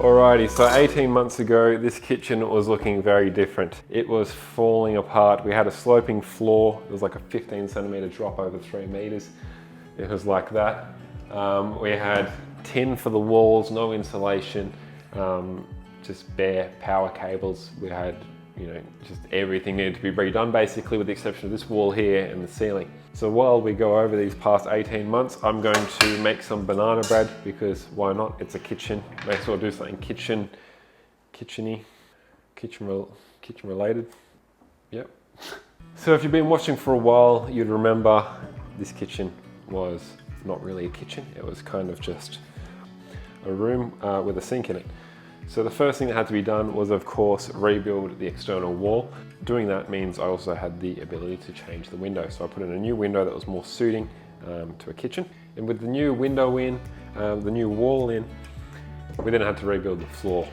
Alrighty, so 18 months ago, this kitchen was looking very different. It was falling apart. We had a sloping floor. It was like a 15 centimeter drop over 3 meters. It was like that. We had tin for the walls, no insulation, just bare power cables. We had, just everything needed to be redone basically, with the exception of this wall here and the ceiling. So while we go over these past 18 months, I'm going to make some banana bread, because why not? It's a kitchen. May as well do something kitchen related. Yep. So if you've been watching for a while, you'd remember this kitchen was not really a kitchen. It was kind of just a room with a sink in it. So the first thing that had to be done was, of course, rebuild the external wall. Doing that means I also had the ability to change the window. So I put in a new window that was more suiting to a kitchen. And with the new window in, the new wall in, we then had to rebuild the floor.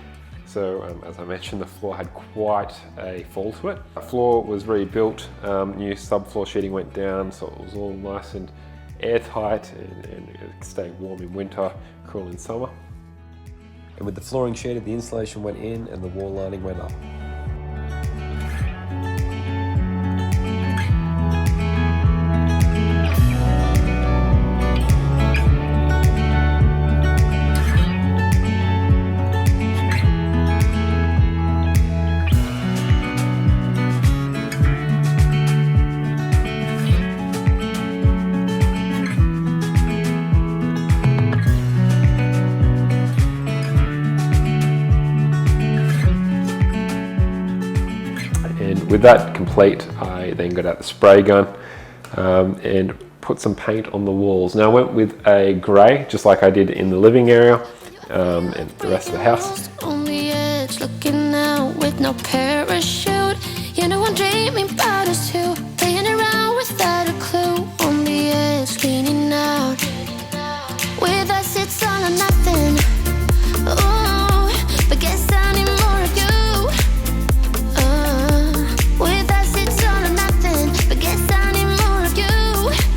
So as I mentioned, the floor had quite a fall to it. The floor was rebuilt, new subfloor sheeting went down, so it was all nice and airtight and it stayed warm in winter, cool in summer. And with the flooring sheeted, the insulation went in and the wall lining went up. With that complete, I then got out the spray gun and put some paint on the walls. Now I went with a grey, just like I did in the living area and the rest of the house. On the edge, looking out with no parachute. I'm dreaming about us two, playing around without a clue. On the edge, leaning out. With us, it's all or nothing. Oh, but guess I need more of you. With us, it's all or nothing. But guess I need more of you.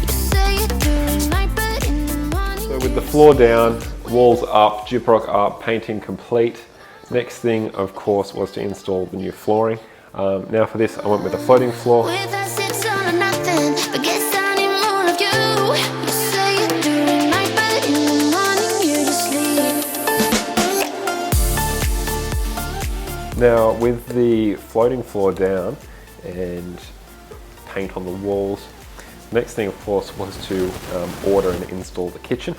You say it during night, but in the morning. So with the floor down, walls up, gyprock up, painting complete. Next thing, of course, was to install the new flooring. Now for this, I went with a floating floor. With us, it's all or nothing. But guess I need more of you. You say it during night, but in the morning you're asleep. Now with the floating floor down and paint on the walls, next thing of course was to order and install the kitchen.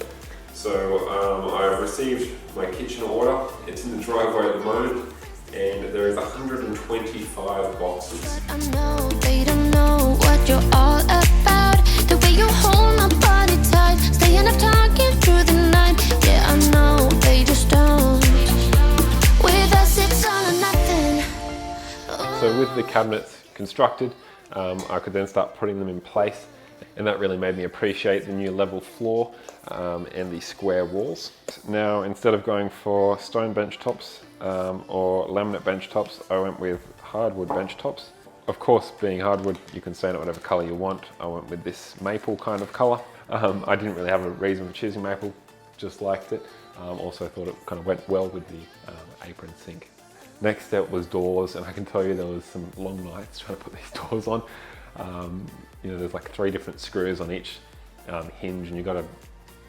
So I've received my kitchen order. It's in the driveway at the moment and there is 125 boxes. I know they don't know what you're all about. The way you hold my body tight, staying up talking through the night. Yeah, I know they just don't. With us, it's all or nothing. So with the cabinets constructed, I could then start putting them in place, and that really made me appreciate the new level floor and the square walls. Now, instead of going for stone bench tops or laminate bench tops, I went with hardwood bench tops. Of course, being hardwood, you can stain it whatever color you want. I went with this maple kind of color. I didn't really have a reason for choosing maple, just liked it. Also thought it kind of went well with the apron sink. Next step was doors, and I can tell you there was some long nights trying to put these doors on. There's like 3 different screws on each hinge, and you got to,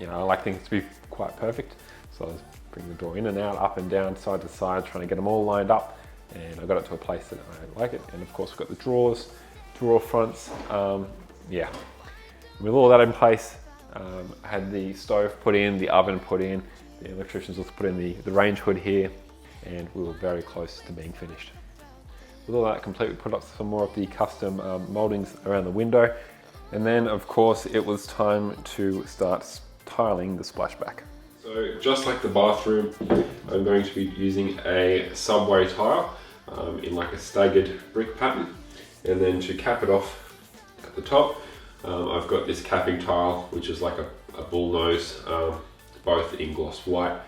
I like things to be quite perfect. So I was bringing the door in and out, up and down, side to side, trying to get them all lined up, and I got it to a place that I like it. And of course we've got the drawers, drawer fronts, yeah. With all that in place, I had the stove put in, the oven put in, the electricians also put in the range hood here, and we were very close to being finished. With all that complete, we put up some more of the custom mouldings around the window, and then of course it was time to start tiling the splashback. So just like the bathroom, I'm going to be using a subway tile in like a staggered brick pattern, and then to cap it off at the top, I've got this capping tile which is like a bullnose, both in gloss white.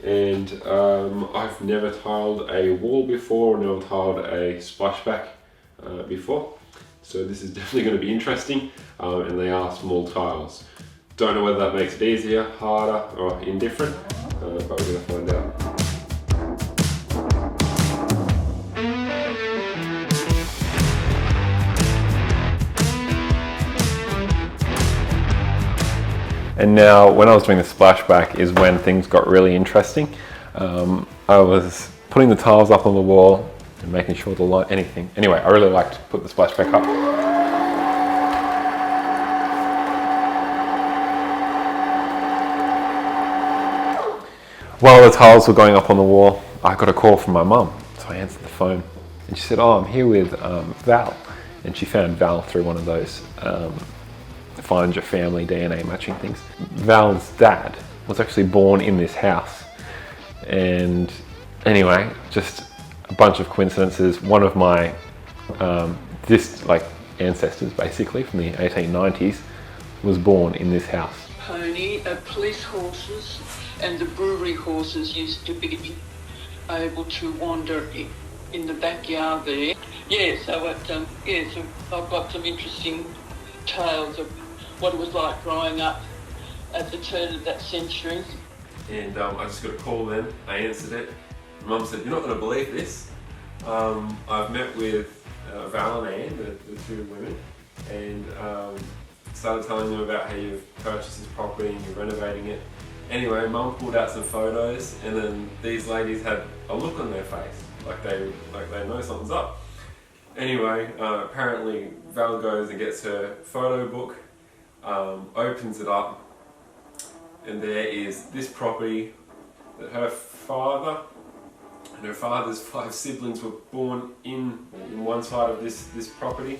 And I've never tiled a wall before, never tiled a splashback before. So this is definitely going to be interesting, and they are small tiles. Don't know whether that makes it easier, harder, or indifferent, but we're going to find out. And now when I was doing the splashback is when things got really interesting. I was putting the tiles up on the wall and making sure the light, anything. Anyway, I really liked to put the splashback up. While the tiles were going up on the wall, I got a call from my mum. So I answered the phone and she said, "Oh, I'm here with Val." And she found Val through one of those find your family DNA matching things. Val's dad was actually born in this house. And anyway, just a bunch of coincidences. One of my ancestors, basically from the 1890s, was born in this house. Pony, police horses and the brewery horses used to be able to wander in the backyard there. Yeah, so so I've got some interesting tales of what it was like growing up at the turn of that century. And I just got a call then, I answered it. Mum said, "You're not going to believe this. I've met with Val and Anne, the two women, and started telling them about how you've purchased this property and you're renovating it." Anyway, Mum pulled out some photos, and then these ladies had a look on their face, like they know something's up. Anyway, apparently Val goes and gets her photo book, opens it up, and there is this property that her father and her father's 5 siblings were born in one side of this property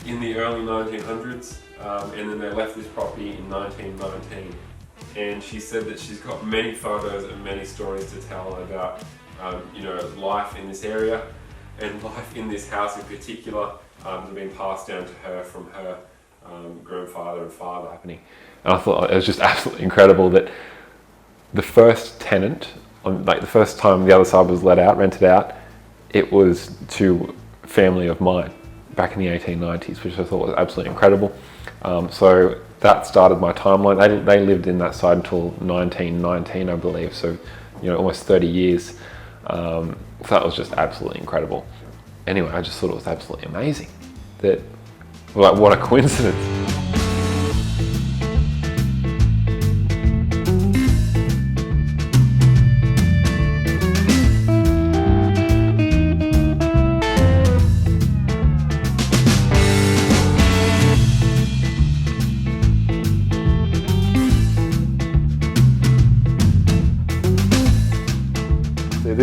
in the early 1900s, and then they left this property in 1919. And she said that she's got many photos and many stories to tell about life in this area and life in this house in particular, that have been passed down to her from her grandfather and father happening. And I thought it was just absolutely incredible that the first tenant, the first time the other side was rented out, it was to a family of mine back in the 1890s, which I thought was absolutely incredible. So that started my timeline. They lived in that side until 1919, I believe. So, almost 30 years. So that was just absolutely incredible. Anyway, I just thought it was absolutely amazing. What a coincidence.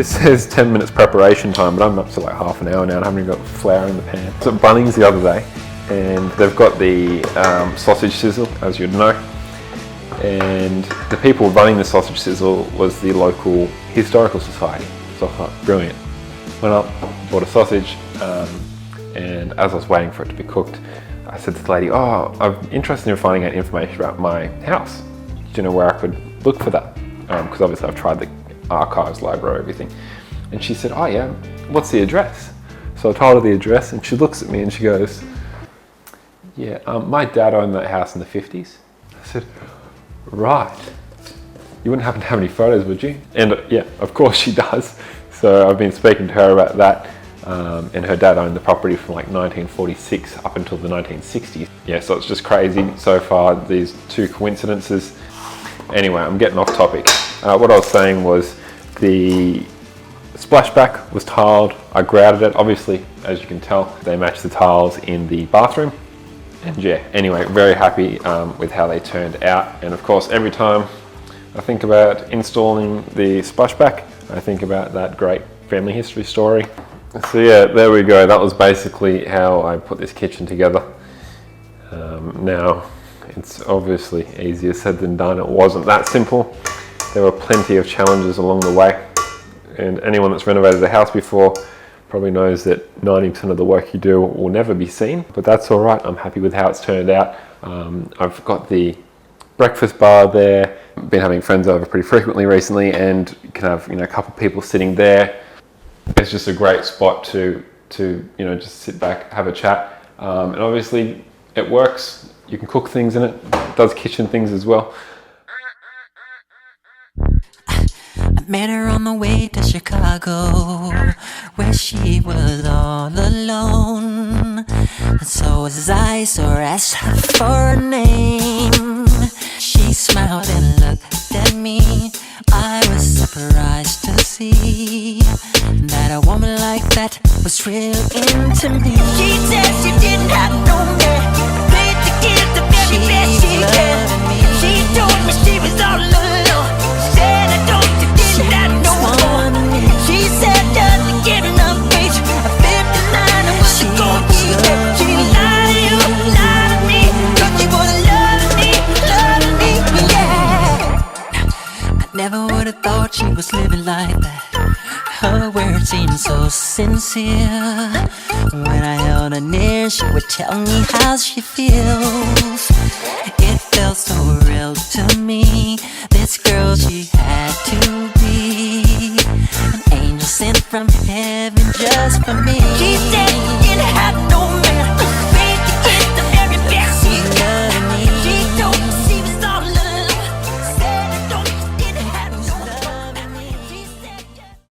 This says 10 minutes preparation time, but I'm up to like half an hour now and I haven't even got flour in the pan. I was at Bunnings the other day and they've got the sausage sizzle, as you'd know. And the people running the sausage sizzle was the local historical society. So I thought, brilliant. Went up, bought a sausage, and as I was waiting for it to be cooked, I said to the lady, "Oh, I'm interested in finding out information about my house. Do you know where I could look for that?" Because obviously I've tried the archives, library, everything. And she said, "Oh yeah, what's the address?" So I told her the address and she looks at me and she goes, "Yeah, my dad owned that house in the 50s. I said, "Right. You wouldn't happen to have any photos, would you?" And yeah, of course she does. So I've been speaking to her about that. And her dad owned the property from like 1946 up until the 1960s. Yeah, so it's just crazy so far, these two coincidences. Anyway, I'm getting off topic. What I was saying was the splashback was tiled. I grouted it. Obviously, as you can tell, they match the tiles in the bathroom. And yeah, anyway, very happy with how they turned out. And of course, every time I think about installing the splashback, I think about that great family history story. So yeah, there we go. That was basically how I put this kitchen together. Now, it's obviously easier said than done. It wasn't that simple. There were plenty of challenges along the way. And anyone that's renovated a house before probably knows that 90% of the work you do will never be seen, but that's all right. I'm happy with how it's turned out. I've got the breakfast bar there. I've been having friends over pretty frequently recently, and you can have a couple of people sitting there. It's just a great spot to just sit back, have a chat, and obviously it works. You can cook things in it. It does kitchen things as well. I met her on the way to Chicago, where she was all alone. And so as I asked her for a name, smiled and looked at me. I was surprised to see that a woman like that was real into me. She said she didn't have no man, paid to give the very best she can. She told me she was all alone. Said I don't you didn't have no one. She said doesn't get enough wage. At 59 and was going to eat. She lied to you, lied to me, 'cause she was loving me, yeah. I never would have thought she was living like that. Her words seemed so sincere. When I held her near, she would tell me how she feels. It felt so real to me. This girl, she had to be an angel sent from heaven just for me. She said